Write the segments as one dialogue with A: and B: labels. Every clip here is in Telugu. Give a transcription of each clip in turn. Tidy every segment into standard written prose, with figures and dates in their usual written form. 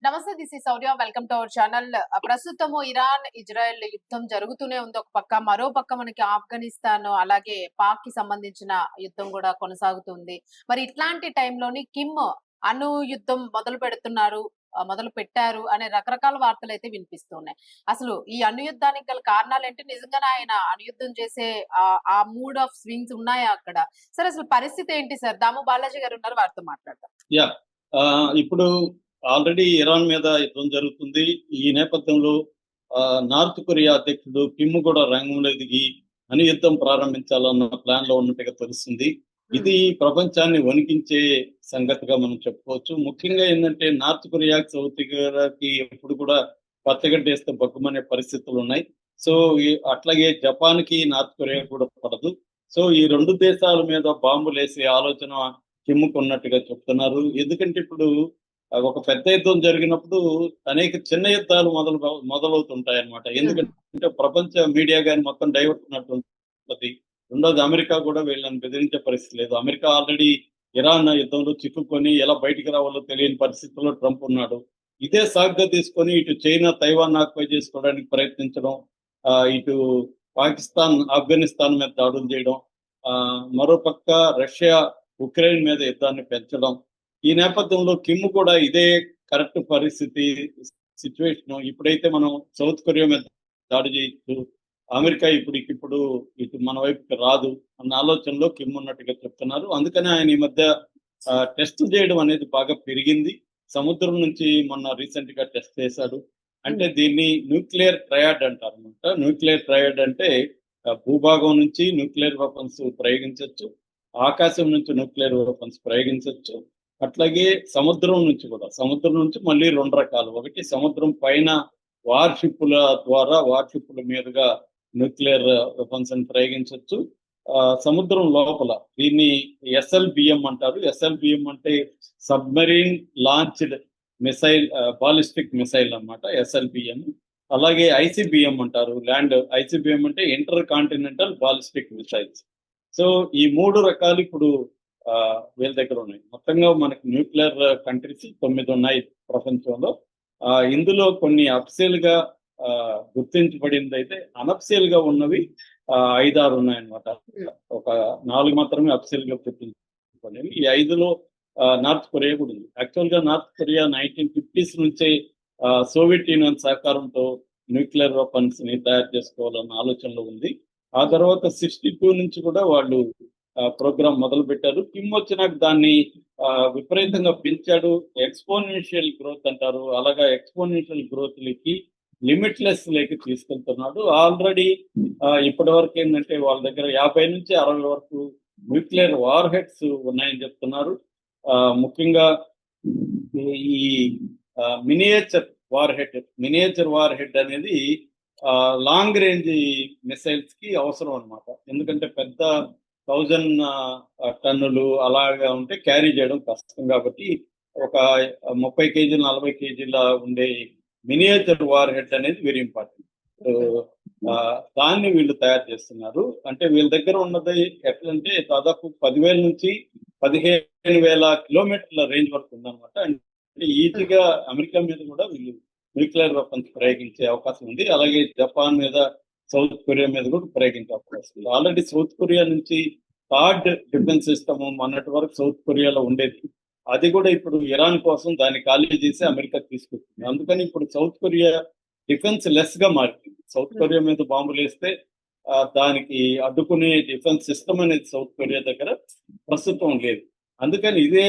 A: నమస్తే, this is Sourya. Welcome to our channel. ప్రస్తుతము ఇరాన్ ఇజ్రాయెల్ యుద్ధం జరుగుతూనే ఉంది ఒక పక్క. మరో పక్క మనకి ఆఫ్ఘనిస్తాన్ అలాగే పాక్ కి సంబంధించిన యుద్ధం కూడా కొనసాగుతుంది. మరి ఇట్లాంటి టైంలోని కిమ్ అణు యుద్ధం మొదలు పెడుతున్నారు, మొదలు పెట్టారు అనే రకరకాల వార్తలు అయితే వినిపిస్తున్నాయి. అసలు ఈ అణు యుద్ధానికి గల కారణాలు ఏంటి? నిజంగానే ఆయన అణుయుద్ధం చేసే ఆ మూడ్ ఆఫ్ స్వింగ్స్ ఉన్నాయా అక్కడ? సరే, అసలు పరిస్థితి ఏంటి సార్? దాము బాలాజీ గారు ఉన్నారు, వారితో మాట్లాడదాం.
B: యా ఇప్పుడు ఆల్రెడీ ఇరాన్ మీద యుద్ధం జరుగుతుంది. ఈ నేపథ్యంలో నార్త్ కొరియా అధ్యక్షుడు కిమ్ కూడా రంగంలో దిగి అణు యుద్ధం ప్రారంభించాలన్న ప్లాన్ లో ఉన్నట్టుగా తెలుస్తుంది. ఇది ప్రపంచాన్ని వణికించే సంగతిగా మనం చెప్పుకోవచ్చు. ముఖ్యంగా ఏంటంటే నార్త్ కొరియాకి సౌత్ కొరియాకి ఎప్పుడు కూడా పచ్చగడ్డేస్తే బగ్గుమనే పరిస్థితులు ఉన్నాయి. సో అట్లాగే జపాన్ కి నార్త్ కొరియా కూడా పడదు. సో ఈ రెండు దేశాల మీద బాంబులు వేసే ఆలోచన కిమ్ముకున్నట్టుగా చెప్తున్నారు. ఎందుకంటే ఇప్పుడు ఒక పెద్ద యుద్ధం జరిగినప్పుడు అనేక చిన్న యుద్ధాలు మొదలవుతుంటాయి అనమాట. ఎందుకంటే ప్రపంచ మీడియా గాని మొత్తం డైవర్ట్ ఉన్నట్టు. రెండోది, అమెరికా కూడా వీళ్ళని బెదిరించే పరిస్థితి లేదు. అమెరికా ఆల్రెడీ ఇరాన్ యుద్ధంలో చిక్కుకొని ఎలా బయటికి రావాలో తెలియని పరిస్థితుల్లో ట్రంప్ ఉన్నాడు. ఇదే సాగ్గా తీసుకొని ఇటు చైనా తైవాన్ ఆక్యుపై చేసుకోవడానికి ప్రయత్నించడం, ఇటు పాకిస్తాన్ ఆఫ్ఘనిస్తాన్ మీద దాడులు చేయడం, మరోపక్క రష్యా ఉక్రెయిన్ మీద యుద్ధాన్ని పెంచడం. ఈ నేపథ్యంలో కిమ్ కూడా ఇదే కరెక్ట్ పరిస్థితి సిచ్యువేషన్. ఇప్పుడైతే మనం సౌత్ కొరియా మీద దాడి చేయొచ్చు, అమెరికా ఇప్పుడు ఇటు మన వైపుకి రాదు అన్న ఆలోచనలో కిమ్ ఉన్నట్టుగా చెప్తున్నారు. అందుకని ఆయన ఈ మధ్య టెస్ట్ చేయడం అనేది బాగా పెరిగింది. సముద్రం నుంచి మొన్న రీసెంట్ గా టెస్ట్ చేశాడు. అంటే దీన్ని న్యూక్లియర్ ట్రయాడ్ అంటారు అనమాట. న్యూక్లియర్ ట్రయాడ్ అంటే భూభాగం నుంచి న్యూక్లియర్ వెపన్స్ ప్రయోగించవచ్చు, ఆకాశం నుంచి న్యూక్లియర్ వెపన్స్ ప్రయోగించవచ్చు, అట్లాగే సముద్రం నుంచి మళ్ళీ రెండు రకాలు. ఒకటి సముద్రం పైన వార్షిప్పుల ద్వారా వార్షిప్పుల మీదుగా న్యూక్లియర్ వెపన్స్ అని ప్రయోగించవచ్చు. సముద్రం లోపల దీన్ని ఎస్ఎల్బిఎం అంటారు. ఎస్ఎల్బిఎం అంటే submarine launched missile, ballistic missile అన్నమాట ఎస్ఎల్బిఎం. అలాగే ఐసిబిఎం అంటారు, ల్యాండ్ ఐసిబిఎం అంటే inter continental ballistic missiles. So ఈ మూడు రకాలు ఇప్పుడు వీళ్ళ దగ్గర ఉన్నాయి. మొత్తంగా మనకి న్యూక్లియర్ కంట్రీస్ 9 ఉన్నాయి ప్రపంచంలో. ఇందులో కొన్ని అఫ్సియల్ గా గుర్తించబడింది అయితే, అనఫ్సియల్ గా ఉన్నవి 5-6 ఉన్నాయన్నమాట. ఒక 4 మాత్రమే అఫ్సియల్ గా గుర్తించబడినవి. ఈ 5లో నార్త్ కొరియా కూడా ఉంది. యాక్చువల్ గా నార్త్ కొరియా 1950s నుంచే సోవియట్ యూనియన్ సహకారంతో న్యూక్లియర్ వెపన్స్ ని తయారు చేసుకోవాలన్న ఆలోచనలో ఉంది. ఆ తర్వాత 62 నుంచి కూడా వాళ్ళు ప్రోగ్రామ్ మొదలు పెట్టారు. కిమ్ వచ్చినాక దాన్ని విపరీతంగా పెంచాడు. ఎక్స్పోనెన్షియల్ గ్రోత్ అంటారు, అలాగా ఎక్స్పోనెన్షియల్ గ్రోత్ లకి లిమిట్లెస్ లేకి తీసుకెళ్తున్నాడు. ఆల్రెడీ ఇప్పటి వరకు ఏంటంటే వాళ్ళ దగ్గర 50 నుంచి 60 వరకు న్యూక్లియర్ వార్ హెడ్స్ ఉన్నాయని చెప్తున్నారు. ముఖ్యంగా ఈ మినియేచర్ వార్ హెడ్ అనేది లాంగ్ రేంజ్ మిసైల్స్ కి అవసరం అనమాట. ఎందుకంటే పెద్ద 1000 టన్నులు అలాగా ఉంటే క్యారీ చేయడం కష్టం. కాబట్టి ఒక 30 కేజీలు 40 కేజీల ఉండే మినియేచర్ వార్ హెడ్ అనేది వెరీ ఇంపార్టెంట్. దాన్ని వీళ్ళు తయారు చేస్తున్నారు. అంటే వీళ్ళ దగ్గర ఉన్నది ఎట్లంటే దాదాపు 10,000 నుంచి 15,000 కిలోమీటర్ల రేంజ్ వరకు ఉందన్నమాట. అంటే ఈజీగా అమెరికా మీద కూడా వీళ్ళు న్యూక్లియర్ వెపన్స్ ప్రయోగించే అవకాశం ఉంది. అలాగే జపాన్ మీద, సౌత్ కొరియా మీద కూడా ప్రయోగించే అవకాశం ఉంది. ఆల్రెడీ సౌత్ కొరియా నుంచి థర్డ్ డిఫెన్స్ సిస్టమ్ మొన్నటి వరకు సౌత్ కొరియాలో ఉండేది. అది కూడా ఇప్పుడు ఇరాన్ కోసం దాన్ని ఖాళీ చేసి అమెరికా తీసుకొస్తుంది. అందుకని ఇప్పుడు సౌత్ కొరియా డిఫెన్స్ లెస్ గా మారింది. సౌత్ కొరియా మీద బాంబులు వేస్తే దానికి అడ్డుకునే డిఫెన్స్ సిస్టమ్ అనేది సౌత్ కొరియా దగ్గర ప్రస్తుతం లేదు. అందుకని ఇదే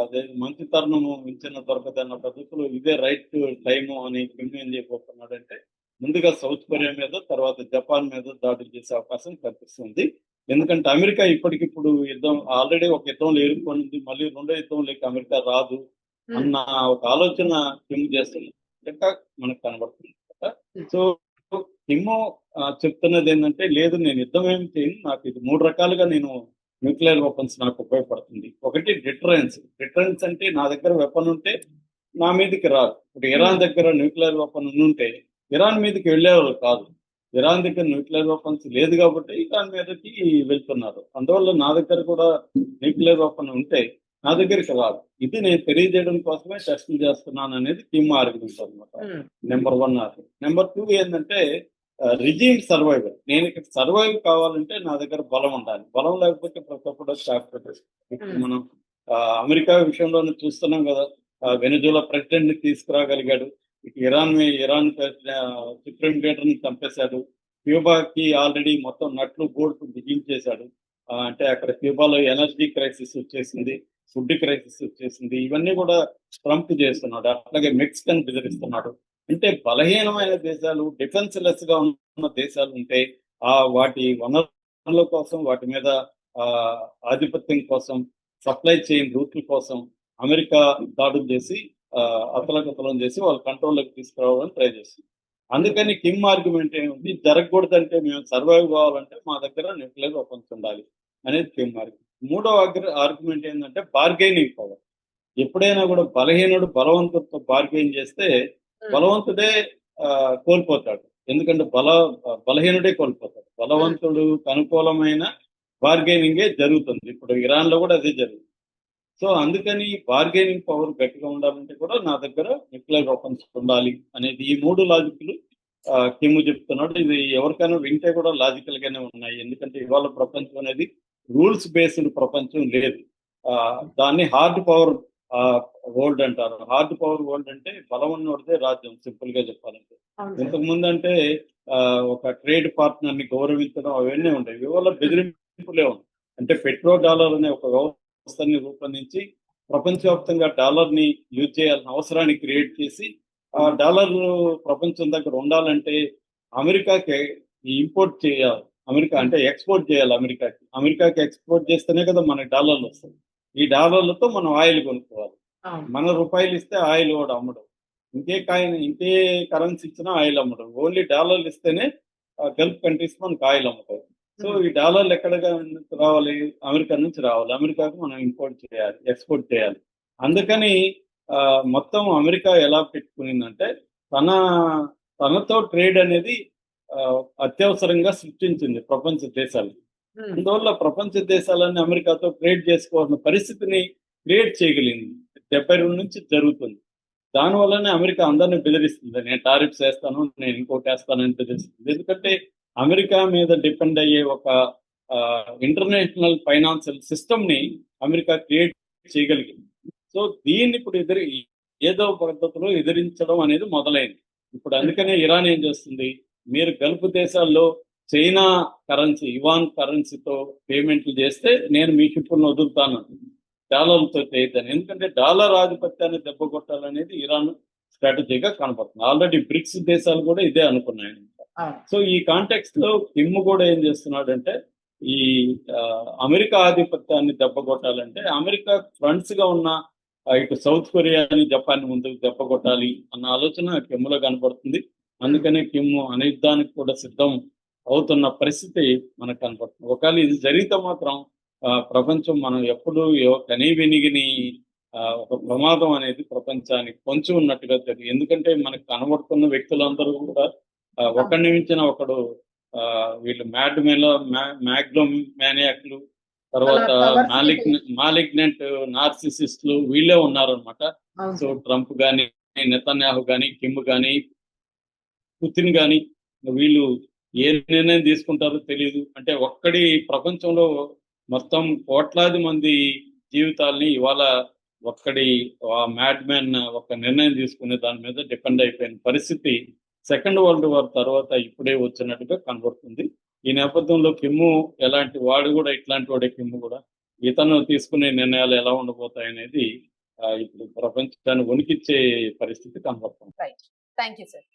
B: అదే మంచి తరుణము మించిన దొరకదన్న పద్ధతిలో ఇదే రైట్ టైము అని కిమ్ ఏం చేయబోతున్నాడంటే, ముందుగా సౌత్ కొరియా మీద, తర్వాత జపాన్ మీద దాడులు చేసే అవకాశం కనిపిస్తుంది. ఎందుకంటే అమెరికా ఇప్పటికిప్పుడు యుద్ధం ఆల్రెడీ ఒక యుద్ధంలో ఎదుర్కొంది, మళ్ళీ రెండో యుద్ధంలోకి అమెరికా రాదు అన్న ఒక ఆలోచన కిమ్ చేస్తున్నట్టుగా మనకు కనబడుతుంది. సో కిమ్ చెప్తున్నది ఏంటంటే, లేదు నేను యుద్ధం ఏమి చేయను, నాకు ఇది 3 రకాలుగా నేను న్యూక్లియర్ వెపన్స్ నాకు ఉపయోగపడుతుంది. ఒకటి డిటరెన్స్ అంటే నా దగ్గర వెపన్ ఉంటే నా మీదకి రాదు. ఇప్పుడు ఇరాన్ దగ్గర న్యూక్లియర్ వెపన్ ఉంటే ఇరాన్ మీదకి వెళ్ళేవాళ్ళు కాదు. ఇరాన్ దగ్గర న్యూక్లియర్ వెపన్స్ లేదు కాబట్టి ఇరాన్ మీదకి వెళ్తున్నారు. అందువల్ల నా దగ్గర కూడా న్యూక్లియర్ వెపన్ ఉంటే నా దగ్గరికి రాదు. ఇది నేను తెలియజేయడం కోసమే టెస్టులు చేస్తున్నాను అనేది కిమ్ ఆర్గ్యుమెంట్ అనమాట. Number 1 argument. నెంబర్ 2 ఏంటంటే రిజీమ్ సర్వైవల్. నేను ఇక్కడ సర్వైవ్ కావాలంటే నా దగ్గర బలం ఉండాలి. బలం లేకపోతే ప్రతి ఒక్కడు ఇప్పుడు మనం అమెరికా విషయంలోనే చూస్తున్నాం కదా. వెనజులా ప్రెసిడెంట్ ని తీసుకురాగలిగాడు. ఇటు ఇరాన్ సుప్రీం లీడర్ ని చంపేశాడు. క్యూబాకి ఆల్రెడీ మొత్తం నట్లు బోల్ట్ బిగించేశాడు. అంటే అక్కడ క్యూబాలో ఎనర్జీ క్రైసిస్ వచ్చేసింది, ఫుడ్ క్రైసిస్ వచ్చేసింది. ఇవన్నీ కూడా ట్రంప్ చేస్తున్నాడు. అట్లాగే మెక్సికన్ బెదిరిస్తున్నాడు. అంటే బలహీనమైన దేశాలు, డిఫెన్స్ లెస్ గా ఉన్న దేశాలు ఉంటే వాటి వనరుల కోసం, వాటి మీద ఆధిపత్యం కోసం, సప్లై చైన్ రూట్ల కోసం అమెరికా దాడులు చేసి అతలకుతలం చేసి వాళ్ళ కంట్రోల్లోకి తీసుకురావాలని ట్రై చేస్తుంది. అందుకని కిమ్ ఆర్గ్యుమెంట్ ఏముంది, జరగకూడదంటే మేము సర్వైవ్ కావాలంటే మా దగ్గర న్యూక్లియర్ వెపన్స్ ఉండాలి అనేది కిమ్ ఆర్గ్యుమెంట్. మూడో ఆర్గ్యుమెంట్ ఏంటంటే బార్గెనింగ్ పవర్. ఎప్పుడైనా కూడా బలహీనుడు బలవంతుడితో బార్గెయిన్ చేస్తే బలవంతుడే కోల్పోతాడు. ఎందుకంటే బలహీనుడే కోల్పోతాడు. బలవంతుడు అనుకూలమైన బార్గెనింగే జరుగుతుంది. ఇప్పుడు ఇరాన్ లో కూడా అదే జరుగుతుంది. సో అందుకని బార్గెనింగ్ పవర్ గట్టిగా ఉండాలంటే కూడా నా దగ్గర న్యూక్లియర్ వెపన్స్ ఉండాలి అనేది ఈ 3 లాజిక్లు కిమ్ చెప్తున్నాడు. ఇది ఎవరికైనా వింటే కూడా లాజికల్ గానే ఉన్నాయి. ఎందుకంటే ఇవాళ ప్రపంచం అనేది రూల్స్ బేస్డ్ ప్రపంచం లేదు. దాన్ని హార్డ్ పవర్ వరల్డ్ అంటారు. హార్డ్ పవర్ వరల్డ్ అంటే బలం ఉన్నోడితే రాజ్యం, సింపుల్ గా చెప్పాలంటే. ఇంతకు ముందు అంటే ఒక ట్రేడ్ పార్ట్నర్ ని గౌరవించడం అవన్నీ ఉండేవి. ఇవాళ బెదిరింపులే ఉన్నాయి. అంటే పెట్రో డాలర్ అనే ఒక వ్యవస్థని రూపొందించి ప్రపంచవ్యాప్తంగా డాలర్ ని యూజ్ చేయాల్సిన అవసరాన్ని క్రియేట్ చేసి ఆ డాలర్ ప్రపంచం దగ్గర ఉండాలంటే అమెరికాకి ఇంపోర్ట్ చేయాలి. అమెరికా అంటే ఎక్స్పోర్ట్ చేయాలి. అమెరికాకి ఎక్స్పోర్ట్ చేస్తేనే కదా మనకి డాలర్లు వస్తాయి. ఈ డాలర్లతో మనం ఆయిల్ కొనుక్కోవాలి. మన రూపాయలు ఇస్తే ఆయిల్ కూడా అమ్మడం. ఇంకే కరెన్సీ ఇచ్చినా ఆయిల్ అమ్మడం. ఓన్లీ డాలర్లు ఇస్తేనే గల్ఫ్ కంట్రీస్ మనకు ఆయిల్ అమ్ముతాయి. సో ఈ డాలర్లు ఎక్కడ రావాలి? అమెరికా నుంచి రావాలి. అమెరికాకు మనం ఇంపోర్ట్ చేయాలి, ఎక్స్పోర్ట్ చేయాలి. అందుకని మొత్తం అమెరికా ఎలా పెట్టుకునిందంటే తనతో ట్రేడ్ అనేది అత్యవసరంగా సృష్టించింది ప్రపంచ దేశాలు. అందువల్ల ప్రపంచ దేశాలన్నీ అమెరికాతో ట్రేడ్ చేసుకోవాల్సిన పరిస్థితిని క్రియేట్ చేయగలిగింది. 72 నుంచి జరుగుతుంది. దానివల్లనే అమెరికా అందరినీ బెదిరిస్తుంది. నేను టారిఫ్స్ వేస్తాను, నేను ఇంకోటి వేస్తానని బెదిరిస్తుంది. ఎందుకంటే అమెరికా మీద డిపెండ్ అయ్యే ఒక ఇంటర్నేషనల్ ఫైనాన్షియల్ సిస్టమ్ ని అమెరికా క్రియేట్ చేయగలిగింది. సో దీన్ని ఇప్పుడు ఏదో పద్ధతిలో ఎదిరించడం అనేది మొదలైంది. ఇప్పుడు అందుకనే ఇరాన్ ఏం చేస్తుంది, మీరు గల్ఫ్ దేశాల్లో చైనా కరెన్సీ, యువాన్ కరెన్సీతో పేమెంట్లు చేస్తే నేను మీ షిప్పులను వదులుతాను, డాలర్లతో చేయద్దని. ఎందుకంటే డాలర్ ఆధిపత్యాన్ని దెబ్బ కొట్టాలనేది ఇరాన్ స్ట్రాటజీగా కనపడుతుంది. ఆల్రెడీ బ్రిక్స్ దేశాలు కూడా ఇదే అనుకున్నాయి. సో ఈ కాంటెక్స్ట్ లో కిమ్ కూడా ఏం చేస్తున్నాడంటే ఈ అమెరికా ఆధిపత్యాన్ని దెబ్బ కొట్టాలంటే అమెరికా ఫ్రంట్స్ గా ఉన్న ఇటు సౌత్ కొరియాని, జపాన్ ముందుకు దెబ్బ కొట్టాలి అన్న ఆలోచన కిమ్లో కనపడుతుంది. అందుకనే కిమ్ అనియుద్ధానికి కూడా సిద్ధం అవుతున్న పరిస్థితి మనకు కనపడుతుంది. ఒకవేళ ఇది జరిగితే మాత్రం ప్రపంచం మనం ఎప్పుడు కనీ వినిగిని ఒక ప్రమాదం అనేది ప్రపంచానికి పొంచి ఉన్నట్టుగా తెలియదు. ఎందుకంటే మనకు కనబడుతున్న వ్యక్తులందరూ కూడా ఒకరిని మించిన ఒకడు వీళ్ళు మ్యాగ్నో మ్యానియాక్లు, తర్వాత మాలిగ్నెంట్ నార్సిసిస్టులు వీళ్ళే ఉన్నారనమాట. సో ట్రంప్ గాని, నెతన్యాహు గాని, కిమ్ గాని, పుతిన్ గాని వీళ్ళు ఏ నిర్ణయం తీసుకుంటారో తెలియదు. అంటే ఒక్కడి ప్రపంచంలో మొత్తం కోట్లాది మంది జీవితాల్ని ఇవాళ ఒక్కడి మ్యాడ్ మ్యాన్ ఒక నిర్ణయం తీసుకునే దాని మీద డిపెండ్ అయిపోయిన పరిస్థితి సెకండ్ వరల్డ్ వార్ తర్వాత ఇప్పుడే వచ్చినట్టుగా కనబడుతుంది. ఈ నేపథ్యంలో కిమ్ము ఎలాంటి వాడు కూడా ఇట్లాంటి వాడే. కిమ్ము కూడా ఇతను తీసుకునే నిర్ణయాలు ఎలా ఉండబోతాయనేది ఇప్పుడు ప్రపంచాన్ని వణికిచ్చే పరిస్థితి కనబడుతుంది.
A: Thank you sir.